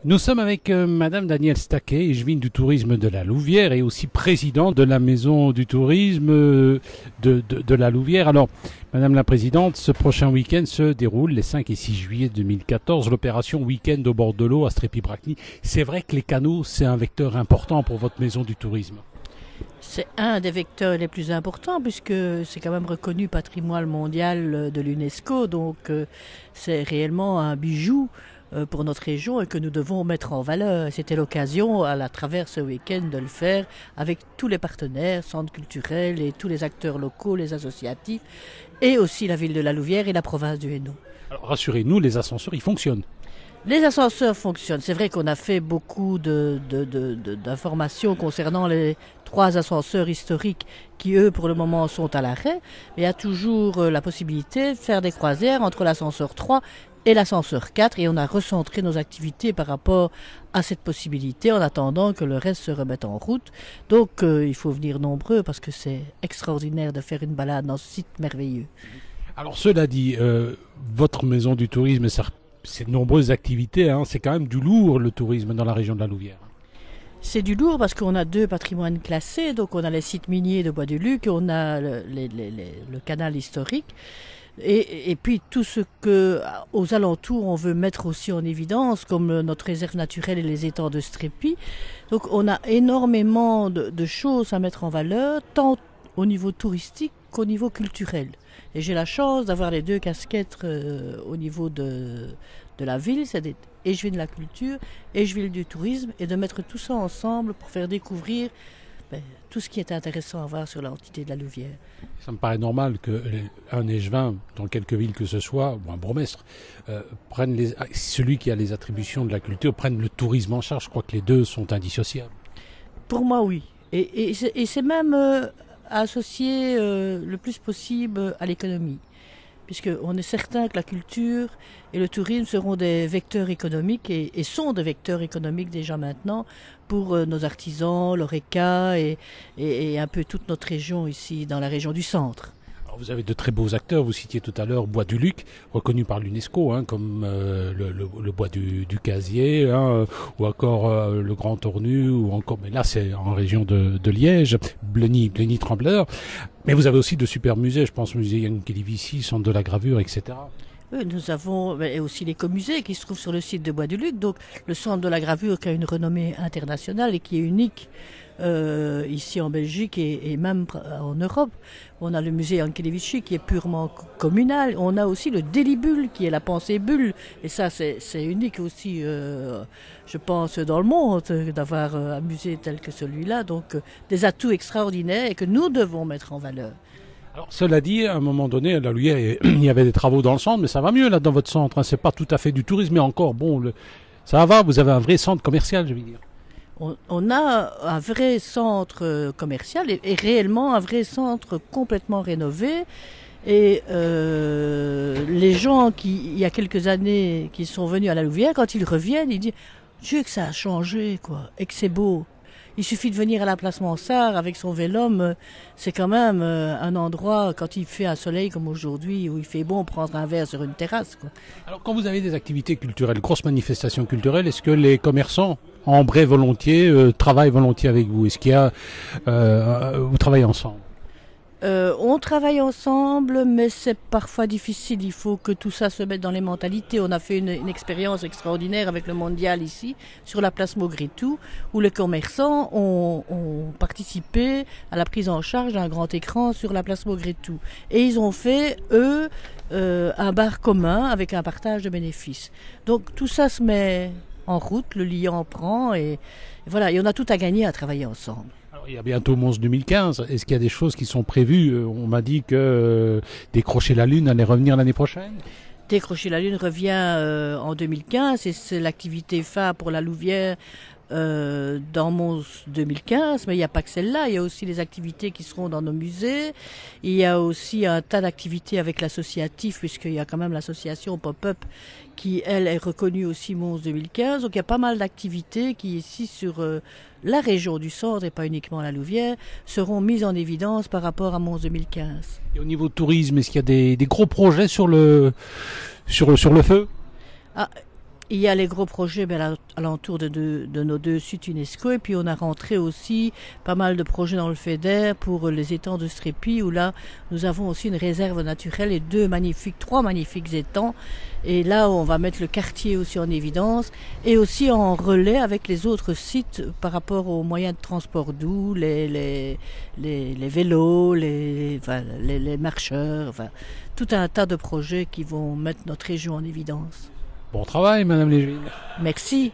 Nous sommes avec Madame Danielle Staquet, échevine du tourisme de la Louvière et aussi présidente de la maison du tourisme de la Louvière. Alors, Madame la Présidente, ce prochain week-end se déroule les 5 et 6 juillet 2014, l'opération Week-end au bord de l'eau à Strépy-Bracny. C'est vrai que les canaux, c'est un vecteur important pour votre maison du tourisme. C'est un des vecteurs les plus importants puisque c'est quand même reconnu patrimoine mondial de l'UNESCO, donc c'est réellement un bijou pour notre région et que nous devons mettre en valeur. C'était l'occasion, à travers ce week-end, de le faire avec tous les partenaires, centres culturels et tous les acteurs locaux, les associatifs, et aussi la ville de la Louvière et la province du Hainaut. Alors rassurez-nous, les ascenseurs, ils fonctionnent. Les ascenseurs fonctionnent. C'est vrai qu'on a fait beaucoup d'informations concernant les 3 ascenseurs historiques qui, eux, pour le moment, sont à l'arrêt. Mais il y a toujours la possibilité de faire des croisières entre l'ascenseur 3 et l'ascenseur 4. Et on a recentré nos activités par rapport à cette possibilité en attendant que le reste se remette en route. Donc, il faut venir nombreux parce que c'est extraordinaire de faire une balade dans ce site merveilleux. Alors cela dit, votre maison du tourisme, c'est de nombreuses activités, hein. C'est quand même du lourd le tourisme dans la région de la Louvière. C'est du lourd parce qu'on a 2 patrimoines classés, donc on a les sites miniers de Bois-du-Luc et on a le canal historique. Et puis tout ce que aux alentours on veut mettre aussi en évidence, comme notre réserve naturelle et les étangs de Strépy. Donc on a énormément de choses à mettre en valeur, tant au niveau touristique qu'au niveau culturel. Et j'ai la chance d'avoir les 2 casquettes au niveau de la ville, c'est d'être échevine de la culture, échevine du tourisme, et de mettre tout ça ensemble pour faire découvrir tout ce qui est intéressant à voir sur l'entité de la Louvière. Ça me paraît normal qu'un échevin, dans quelque ville que ce soit, ou un bourgmestre, celui qui a les attributions de la culture, prenne le tourisme en charge. Je crois que les 2 sont indissociables. Pour moi, oui. Et c'est même associé le plus possible à l'économie, puisqu'on est certain que la culture et le tourisme seront des vecteurs économiques et sont des vecteurs économiques déjà maintenant pour nos artisans, l'ORECA et un peu toute notre région ici, dans la région du centre. Alors vous avez de très beaux acteurs, vous citiez tout à l'heure Bois-du-Luc, reconnu par l'UNESCO, hein, comme le bois du Casier, hein, ou encore le Grand Tournu, ou encore, mais là c'est en région de Liège, Blény-Trembleur. Mais vous avez aussi de super musées, je pense au musée Yann Kélivici, centre de la gravure, etc. Nous avons aussi l'écomusée qui se trouve sur le site de Bois-du-Luc, donc le centre de la gravure qui a une renommée internationale et qui est unique ici en Belgique et même en Europe. On a le musée Yann Kélivici qui est purement communal. On a aussi le Délibule qui est la pensée bulle. Et ça, c'est unique aussi, je pense, dans le monde d'avoir un musée tel que celui-là. Donc des atouts extraordinaires et que nous devons mettre en valeur. Alors, cela dit, à un moment donné, à la Louvière, il y avait des travaux dans le centre, mais ça va mieux là dans votre centre. Hein. C'est pas tout à fait du tourisme, mais encore, bon, ça va. Vous avez un vrai centre commercial, je veux dire. On a un vrai centre commercial et réellement un vrai centre complètement rénové. Et les gens il y a quelques années, qui sont venus à la Louvière, quand ils reviennent, ils disent « Dieu que ça a changé, quoi, et que c'est beau ». Il suffit de venir à la place Mansart avec son vélum, c'est quand même un endroit, quand il fait un soleil comme aujourd'hui, où il fait bon, prendre un verre sur une terrasse, quoi. Alors quand vous avez des activités culturelles, grosses manifestations culturelles, est-ce que les commerçants embraient volontiers, travaillent volontiers avec vous? Est-ce qu'il y a, vous travaillez ensemble? On travaille ensemble, mais c'est parfois difficile. Il faut que tout ça se mette dans les mentalités. On a fait une expérience extraordinaire avec le mondial ici, sur la place Maugrétou, où les commerçants ont participé à la prise en charge d'un grand écran sur la place Maugrétou. Et ils ont fait, eux, un bar commun avec un partage de bénéfices. Donc tout ça se met en route, le liant prend, et voilà. Et on a tout à gagner à travailler ensemble. Il y a bientôt Mons 2015. Est-ce qu'il y a des choses qui sont prévues? On m'a dit que Décrocher la Lune allait revenir l'année prochaine. Décrocher la Lune revient en 2015 et c'est l'activité phare pour la Louvière dans Mons 2015. Mais il n'y a pas que celle-là, il y a aussi les activités qui seront dans nos musées. Il y a aussi un tas d'activités avec l'associatif, puisqu'il y a quand même l'association Pop-Up qui, elle, est reconnue aussi Mons 2015. Donc il y a pas mal d'activités qui, ici, sur la région du centre, et pas uniquement la Louvière, seront mises en évidence par rapport à Mons 2015. Et au niveau tourisme, est-ce qu'il y a des gros projets sur le feu? Il y a les gros projets alentour de nos 2 sites UNESCO, et puis on a rentré aussi pas mal de projets dans le FEDER pour les étangs de Strépy, où là nous avons aussi une réserve naturelle et 3 magnifiques étangs. Et là on va mettre le quartier aussi en évidence et aussi en relais avec les autres sites par rapport aux moyens de transport doux, les vélos, les marcheurs, enfin tout un tas de projets qui vont mettre notre région en évidence. Bon travail, Madame Lévin. Merci.